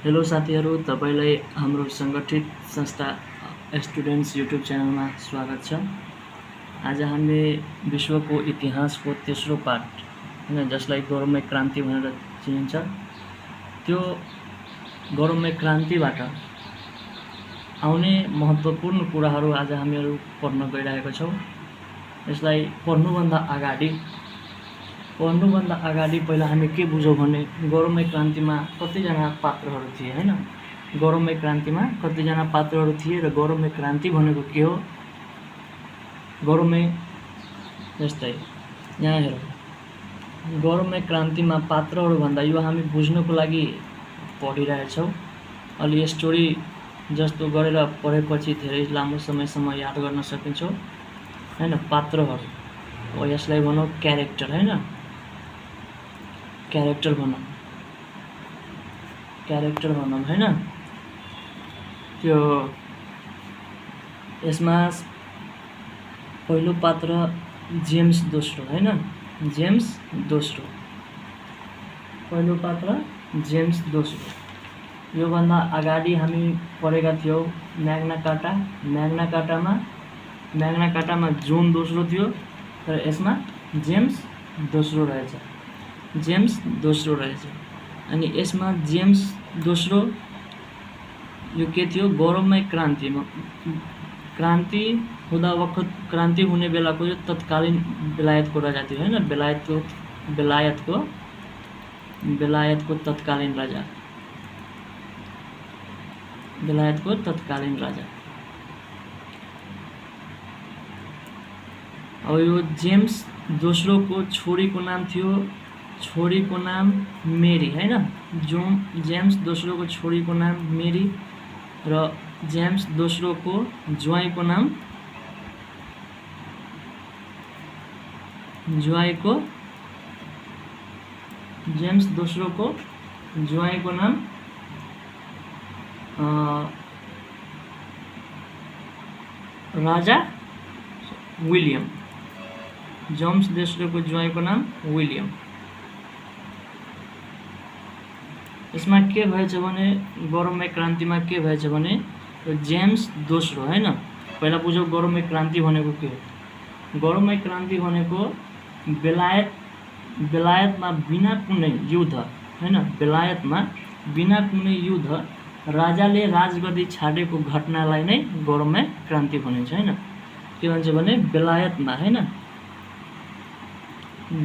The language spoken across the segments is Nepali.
हेलो साथीहरू, तपाईलाई हाम्रो संगठित संस्था स्टुडेन्ट्स युट्युब च्यानलमा स्वागत छ। आज हामी विश्वको इतिहासको तेस्रो पार्ट हैन, जसलाई गौरवमय क्रान्ति भनेर चिनिन्छ, त्यो गौरवमय क्रान्तिबाट आउने महत्त्वपूर्ण कुराहरू आज हामीहरू पढ्न गइरहेका छौँ। यसलाई पढ्नुभन्दा अगाडि पहिला हामी के बुझौँ भने गौरवमय क्रान्तिमा कतिजना पात्रहरू थिए हैन। गौरवमय क्रान्तिमा कतिजना पात्रहरू थिए र गौरवमय क्रान्ति भनेको के हो। गौरवमय जस्तै यहाँ हेरौँ, गौरवमय क्रान्तिमा पात्रहरू भन्दा यो हामी बुझ्नको लागि पढिरहेछौँ। अलि स्टोरी जस्तो गरेर पढेपछि धेरै लामो समयसम्म याद गर्न सकिन्छ हैन। पात्रहरू यसलाई भनौँ क्यारेक्टर हैन, क्यारेक्टर भनौँ हैन। त्यो यसमा पहिलो पात्र जेम्स दोस्रो हैन, जेम्स दोस्रो पहिलो पात्र जेम्स दोस्रो। योभन्दा अगाडि हामी पढेका थियौँ म्याग्ना कार्टामा जोन दोस्रो थियो र यसमा जेम्स दोस्रो रहेछ। अनि यसमा जेम्स दोस्रो यो के थियो, गौरवमय क्रान्ति हुँदा वखत क्रान्ति हुने बेलाको यो तत्कालीन बेलायतको राजा थियो हैन। बेलायतको तत्कालीन राजा। अब यो जेम्स दोस्रोको छोरीको नाम मेरी हैन। जेम्स दोस्रोको छोरीको नाम मेरी र जेम्स दोस्रोको ज्वाइँको नाम राजा विलियम। जेम्स दोस्रोको ज्वाइँको नाम विलियम। यसमा के भएछ भने गौरवमय क्रान्तिमा के भएछ भने जेम्स दोस्रो हैन। पहिला बुझौँ गौरवमय क्रान्ति भनेको के हो। गौरवमय क्रान्ति भनेको बेलायतमा बिना कुनै युद्ध हैन, बेलायतमा बिना कुनै युद्ध राजाले राजगद्दी छाडेको घटनालाई नै गौरवमय क्रान्ति भनिन्छ हैन। के भन्छ भने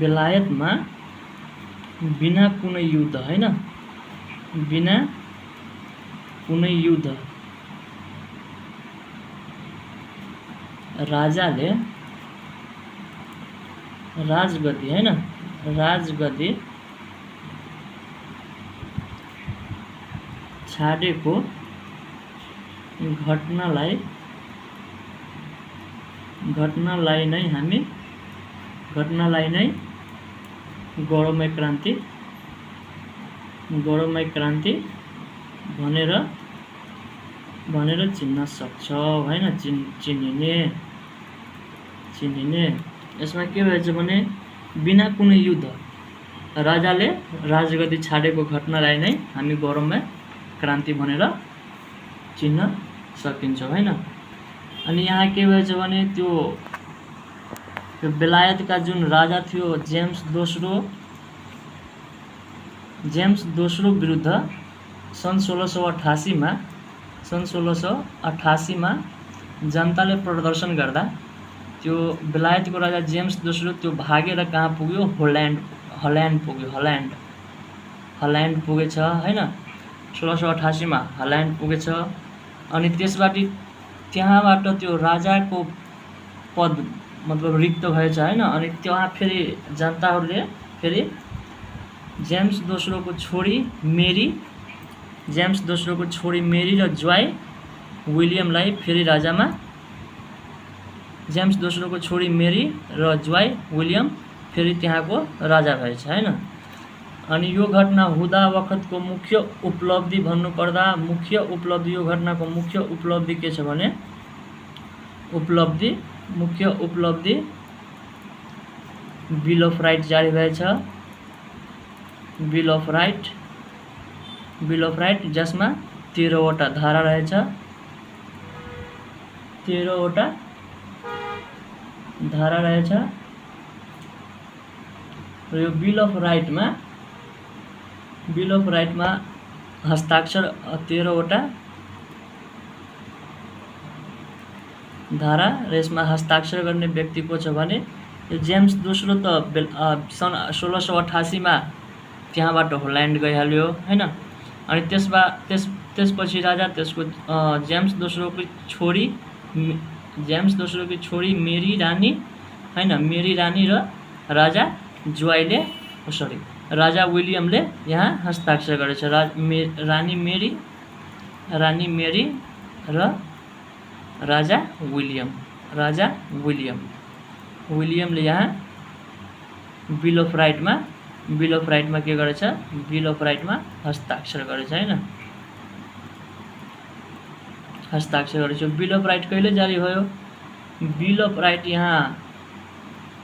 बेलायतमा बिना कुनै युद्ध हैन, बिना कुनै युद्ध राजाले राजगद्दी हैन, राजगद्दी छाडेको घटनालाई नै गौरवमय क्रान्ति भनेर चिन्न सक्छ हैन, चिनिने। यसमा के भएछ भने बिना कुनै युद्ध राजाले राजगद्दी छाडेको घटनालाई नै हामी गौरवमय क्रान्ति भनेर चिन्न सकिन्छौँ हैन। अनि यहाँ के भएछ भने त्यो बेलायतका जुन राजा थियो जेम्स दोस्रो विरुद्ध सन् 1688 मा जनताले प्रदर्शन गर्दा त्यो बेलायतको राजा जेम्स दोस्रो त्यो भागेर कहाँ पुग्यो, हल्यान्ड पुगेछ हैन। 1688 मा हल्यान्ड पुगेछ। अनि त्यहाँबाट त्यो राजाको पद मतलब रिक्त भएछ हैन। अनि त्यहाँ फेरि जनताहरूले फेरि जेम्स दोस्रोको छोरी मेरी र ज्वाइँ विलियमलाई फेरि राजामा, जेम्स दोस्रोको छोरी मेरी र ज्वाइँ विलियम फेरि त्यहाँको राजा भएछ हैन। अनि यो घटना हुँदा वखतको मुख्य उपलब्धि भन्नुपर्दा यो घटनाको मुख्य उपलब्धि के छ भने मुख्य उपलब्धि बिल अफ राइट जारी भएछ। Bill of right bill of right जसमा 13वटा धारा रहेछ, 13वटा धारा रहेछ र यो बिल अफ राइटमा हस्ताक्षर 13वटा धारा र यसमा हस्ताक्षर गर्ने व्यक्ति को छ भने यो जेम्स दोस्रो त सन् 1688 मा त्यहाँबाट होल्यान्ड गइहाल्यो हैन। अनि त्यसपछि राजा त्यसको जेम्स दोस्रोकी छोरी मेरी रानी हैन, मेरी रानी र राजा ज्वाइले राजा विलियमले यहाँ हस्ताक्षर गरेछ। रानी मेरी र राजा विलियमले यहाँ बिल अफ राइटमा के गरेछ, बिल अफ राइटमा हस्ताक्षर गरेछ हैन, हस्ताक्षर गरेछ। बिल अफ राइट कहिले जारी भयो? बिल अफ राइट यहाँ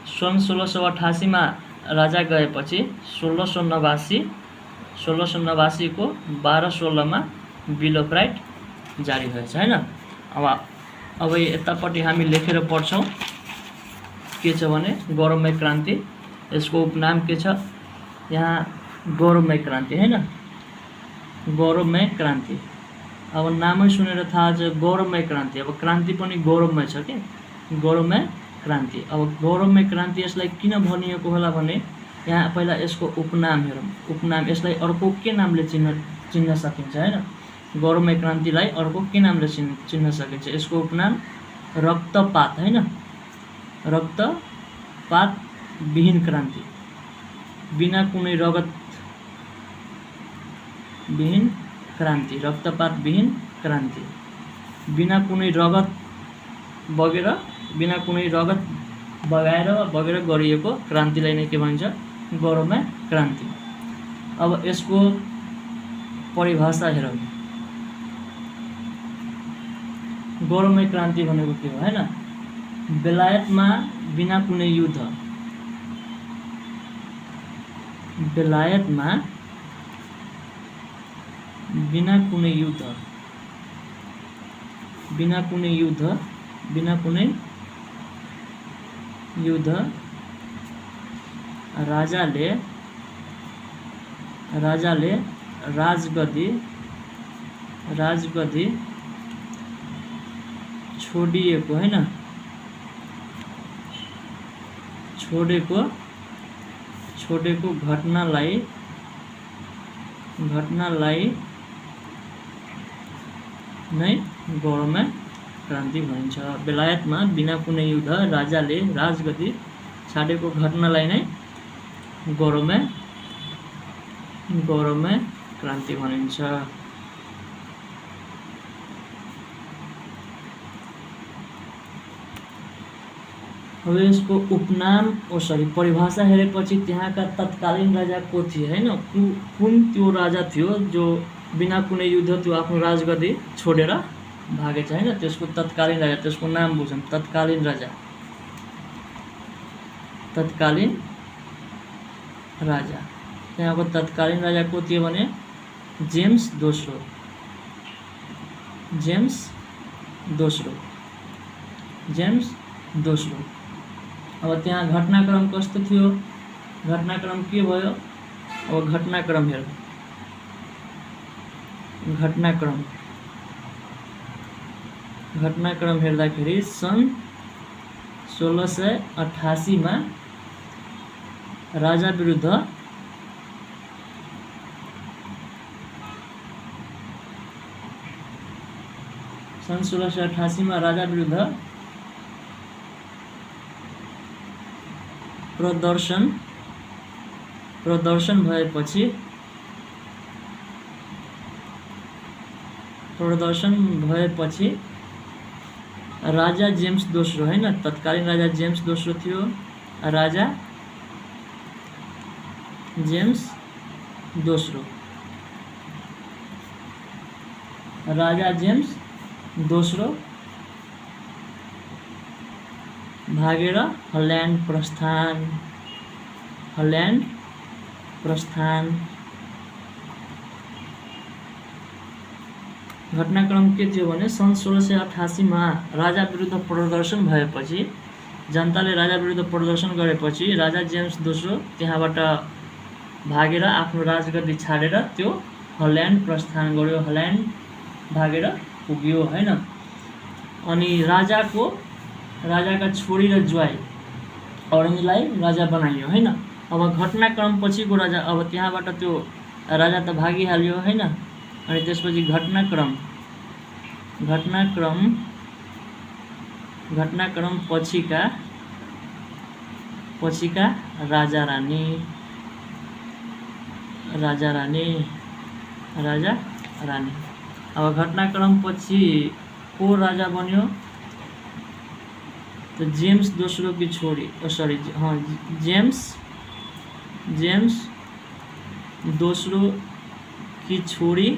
सन् 1688 मा राजा गएपछि 1689 को 12/16 मा बिल अफ राइट जारी भएछ हैन। अब यतापट्टि हामी लेखेर पढ्छौँ के छ भने गौरवमय क्रान्ति, यसको उपनाम के छ यहाँ गौरवमय क्रान्ति हैन, गौरवमय क्रान्ति। अब नामै सुनेर थाहा छ गौरवमय क्रान्ति, अब क्रान्ति पनि गौरवमय छ के, गौरवमय क्रान्ति। अब गौरवमय क्रान्ति यसलाई किन भनिएको होला भने यहाँ पहिला यसको उपनाम हेरौँ। उपनाम यसलाई अर्को के नामले चिन्न सकिन्छ हैन, गौरवमय क्रान्तिलाई अर्को के नामले चिन्न सकिन्छ? यसको उपनाम रक्तपात हैन, रक्तपात विहीन क्रान्ति, बिना कुनै रगत विहीन क्रान्ति, रक्तपात विहीन क्रान्ति, बिना कुनै रगत बगाएर गरिएको क्रान्तिलाई नै के भनिन्छ? गौरवमय क्रान्ति। अब यसको परिभाषा हेरौँ। गौरवमय क्रान्ति भनेको के हो हैन? बेलायतमा बिना कुनै युद्ध, बेलायतमा बिना कुनै युद्ध राजाले राजगद्दी छोडिएको हैन, छोडेको घटनालाई नै गौरवमय क्रान्ति भनिन्छ। बेलायतमा बिना कुनै युद्ध राजाले राजगद्दी छाडेको घटनालाई नै गौरवमय क्रान्ति भनिन्छ। अब यसको उपनाम परिभाषा हेरेपछि त्यहाँका तत्कालीन राजा को थिए हैन, कुन त्यो राजा थियो जो बिना कुनै युद्ध त्यो आफ्नो राजगद्दी छोडेर भागेछ हैन, त्यसको तत्कालीन राजा, त्यसको नाम बुझौँ। तत्कालीन राजा त्यहाँको तत्कालीन राजा को थियो भने जेम्स दोस्रो। अब त्यहाँ घटनाक्रम कस्तो थियो, घटनाक्रम के भयो? अब घटनाक्रम हेरौँ। घटनाक्रम हेर्दाखेरि सन् 1688 मा राजा विरुद्ध प्रदर्शन भएपछि राजा जेम्स दोस्रो हैन, तत्कालीन राजा जेम्स दोस्रो थियो। राजा जेम्स दोस्रो भागेर हल्यान्ड प्रस्थान घटनाक्रम के थियो भने सन् 1688 मा राजा विरुद्ध प्रदर्शन भएपछि, जनताले राजा विरुद्ध प्रदर्शन गरेपछि राजा जेम्स दोस्रो त्यहाँबाट भागेर आफ्नो राजगद्दी छाडेर त्यो हल्यान्ड प्रस्थान गर्यो, हल्यान्ड भागेर पुग्यो हैन। अनि राजाका छोरी र ज्वाइँ औरङ्गलाई राजा बनाइयो हैन। अब घटनाक्रम पछिको राजा, अब त्यहाँबाट त्यो राजा त भागिहाल्यो हैन। अनि त्यसपछि घटनाक्रम पछिका राजा रानी। अब घटनाक्रम पछि को राजा बन्यो तो जेम्स दोस्रो की छोरी, जेम्स दोस्रो की छोरी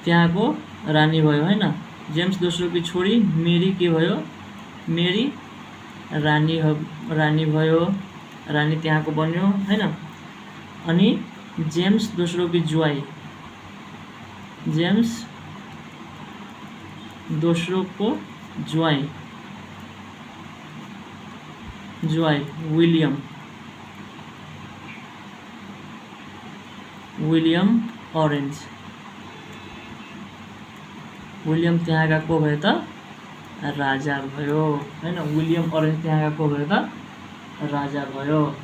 त्यहाँको रानी भयो हैन। जेम्स दोस्रो की छोरी मेरी के भयो, मेरी रानी भयो, रानी त्यहाँको बन्यो हैन। अनि जेम्स दोस्रो की ज्वाइँ, जेम्स दोस्रो को ज्वाइँ विलियम ऑरेंज, विलियम त्यहाँका को भयो त राजा भयो हैन। विलियम ऑरेंज त्यहाँका को भयो त राजा भयो।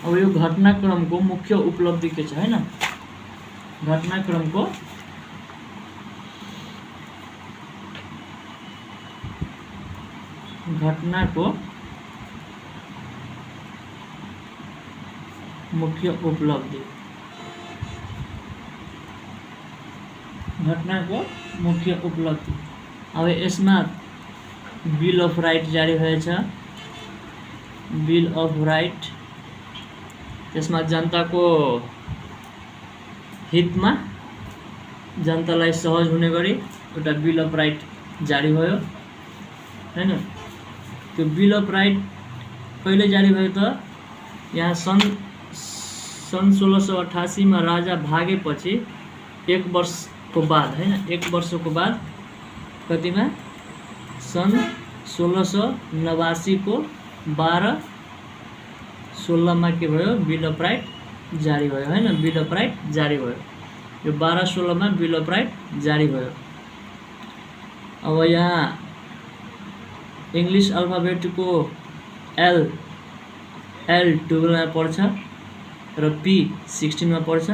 अब यो घटनाक्रमको मुख्य उपलब्धि के छ हैन। घटनाक्रमको मुख्य उपलब्धि, अब यसमा बिल अफ राइट जारी भएछ, बिल अफ राइट। त्यसमा जनताको हितमा जनतालाई सहज हुने गरी एउटा बिल अफ राइट जारी भयो हैन। त्यो बिल अफ राइट कहिले जारी भयो त, यहाँ सन् 1688 मा राजा भागेपछि 1 वर्षको बाद हैन, 1 वर्षको बाद कतिमा सन् 1689 को 12/16 मा के भयो, बिल अफ राइट जारी भयो हैन। बिल अफ राइट जारी भयो, यो 12/16 मा बिल अफ राइट जारी भयो। अब यहाँ इंग्लिश अल्फाबेटको एल 12 मा पर्छ र पी 16 मा पर्छ।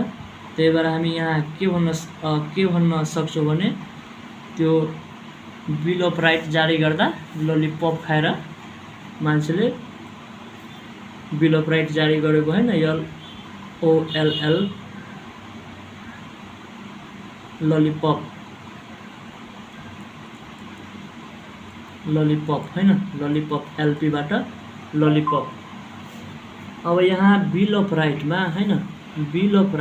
त्यही भएर हामी यहाँ के भन्न सक्छौँ भने त्यो बिल अफ राइट जारी गर्दा ललिपप खाएर मान्छेले बिल अफ राइट जारी गरेको हैन। LOLL ललिपप हैन, ललिपप LP बाट ललिपप। अब यहाँ बिल अफ राइटमा हैन, बिल अफ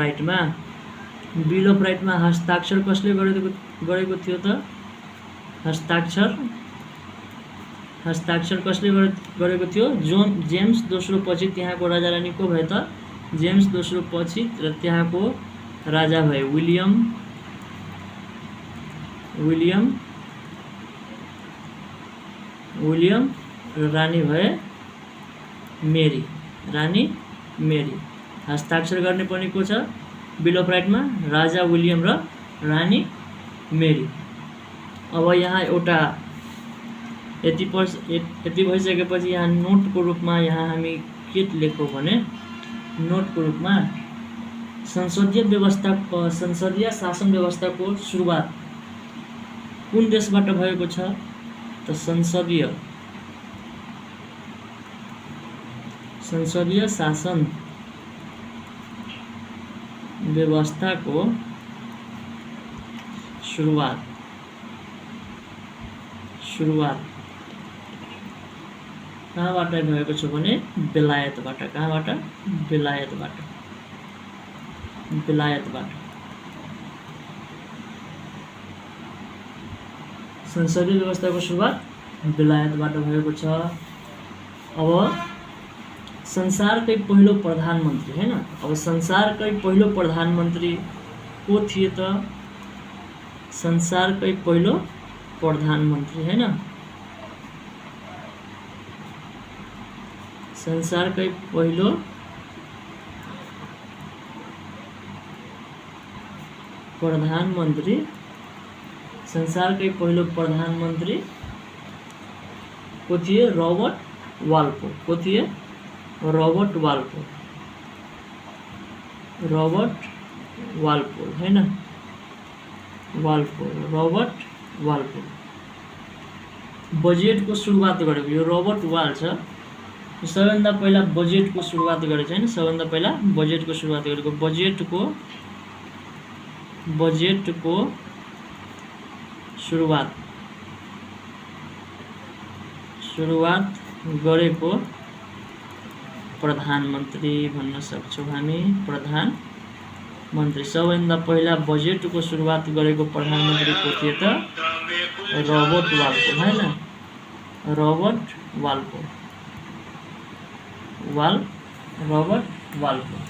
राइटमा हस्ताक्षर कसले गरेको थियो त, हस्ताक्षर कसले गरेको थियो, जेम्स दोस्रो पछि त्यहाँको राजा रानी को भयो त, जेम्स दोस्रो पछि र त्यहाँको राजा भए विलियम र रानी भए रानी मेरी। हस्ताक्षर गर्ने पनि को छ बिल अफ राइटमा, राजा विलियम र रानी मेरी। अब यहाँ एउटा यति भइसकेपछि यहाँ नोटको रूपमा यहाँ हामी के लेखौँ भने, नोटको रूपमा संसदीय शासन व्यवस्थाको सुरुवात कुन देशबाट भएको छ त, संसदीय शासन व्यवस्थाको सुरुवात कहाँबाट भएको छ भने बेलायतबाट। कहाँबाट? बेलायतबाट। संसदीय व्यवस्थाको सुरुवात बेलायतबाट भएको छ। अब संसारकै पहिलो प्रधानमन्त्री हैन। अब संसारकै पहिलो प्रधानमन्त्री को थिए त? संसारकै पहिलो प्रधानमन्त्री हैन, संसारकै पहिलो प्रधानमन्त्री, संसारकै पहिलो प्रधानमन्त्री को थिए? रबर्ट वाल्पोल। को थिए? रबर्ट वाल्पोल, रबर्ट वाल्पोल हैन, वाल्पोल, रबर्ट वाल्पोल। बजेटको सुरुवात गरेको यो रबर्ट वाल छ। सबैभन्दा पहिला बजेटको सुरुवात गरेको छ हैन, सबैभन्दा पहिला बजेटको सुरुवात गरेको, बजेटको सुरुवात गरेको प्रधानमन्त्री भन्न सक्छौँ हामी। प्रधानमन्त्री सबैभन्दा पहिला बजेटको सुरुवात गरेको प्रधानमन्त्री को थिए त? रबर्ट वाल्पोल हैन, रबर्ट वाल्पोल, रबर्ट वाल्पोल।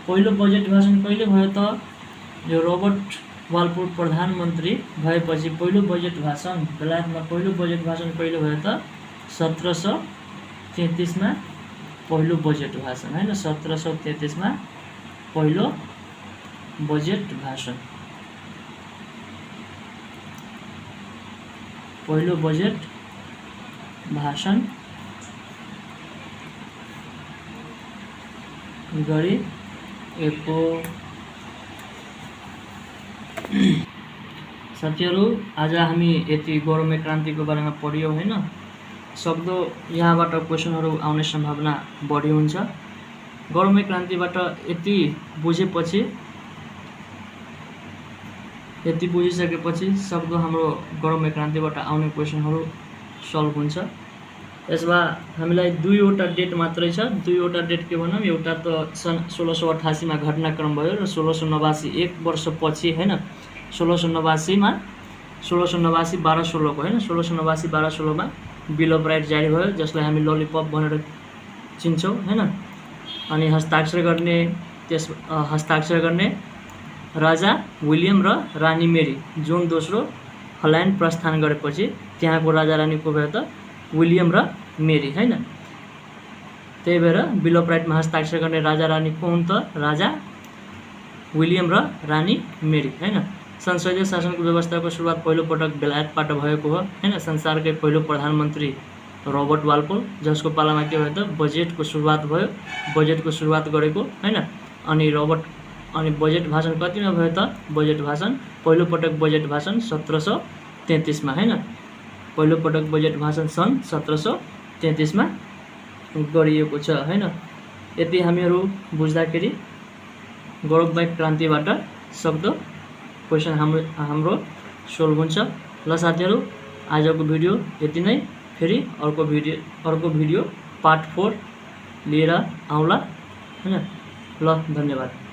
पहिलो बजेट भाषण कहिले भयो त? यो रबर्ट वाल्पोल प्रधानमन्त्री भएपछि पहिलो बजेट भाषण बेलायतमा पहिलो बजेट भाषण कहिले भयो त? 1733 मा पहिलो बजेट भाषण हैन, 1733 मा पहिलो बजेट भाषण, पहिलो बजेट भाषण गरिएको। साथीहरू आज हामी यति गौरवमय क्रान्तिको बारेमा पढ्यौँ हैन। सक्दो यहाँबाट क्वेसनहरू आउने सम्भावना बढी हुन्छ। गौरवमय क्रान्तिबाट यति बुझिसकेपछि सक्दो हाम्रो गौरवमय क्रान्तिबाट आउने क्वेसनहरू सल्भ हुन्छ। यसमा हामीलाई दुईवटा डेट मात्रै छ। दुईवटा डेट के भनौँ, एउटा त सन् 1688 मा घटनाक्रम भयो र 1689 एक वर्षपछि हैन, 1689 मा 1689 1216 को हैन, 1689 1216 मा बिल अफ राइट जारी भयो, जसलाई हामी ललिपप भनेर चिन्छौँ हैन। अनि हस्ताक्षर गर्ने राजा विलियम र रानी मेरी जोन दोस्रो हल्यान्ड प्रस्थान गरेपछि त्यहाँको राजा रानी को भयो त? विलियम र मेरी हैन। त्यही भएर बिल अफ राइटमा हस्ताक्षर गर्ने राजा रानी को हुन् त? राजा विलियम र रानी मेरी हैन। संसदीय शासनको व्यवस्थाको सुरुवात पहिलोपटक बेलायतबाट भएको हो हैन। संसारकै पहिलो प्रधानमन्त्री रबर्ट वाल्पोल, जसको पालामा के भयो त? बजेटको सुरुवात भयो, बजेटको सुरुवात गरेको हैन। अनि बजेट भाषण कतिमा भयो त? बजेट भाषण पहिलोपटक बजेट भाषण 1733 मा हैन, पहिलोपटक बजेट भाषण सन् 1733 मा गरिएको छ हैन। यति हामीहरू बुझ्दाखेरि गौरवमय क्रान्तिबाट सक्दो क्वेसन हाम्रो सोल्भ हुन्छ। ल साथीहरू आजको भिडियो यति नै। फेरि अर्को भिडियो पार्ट 4 लिएर आउँला हैन। ल धन्यवाद।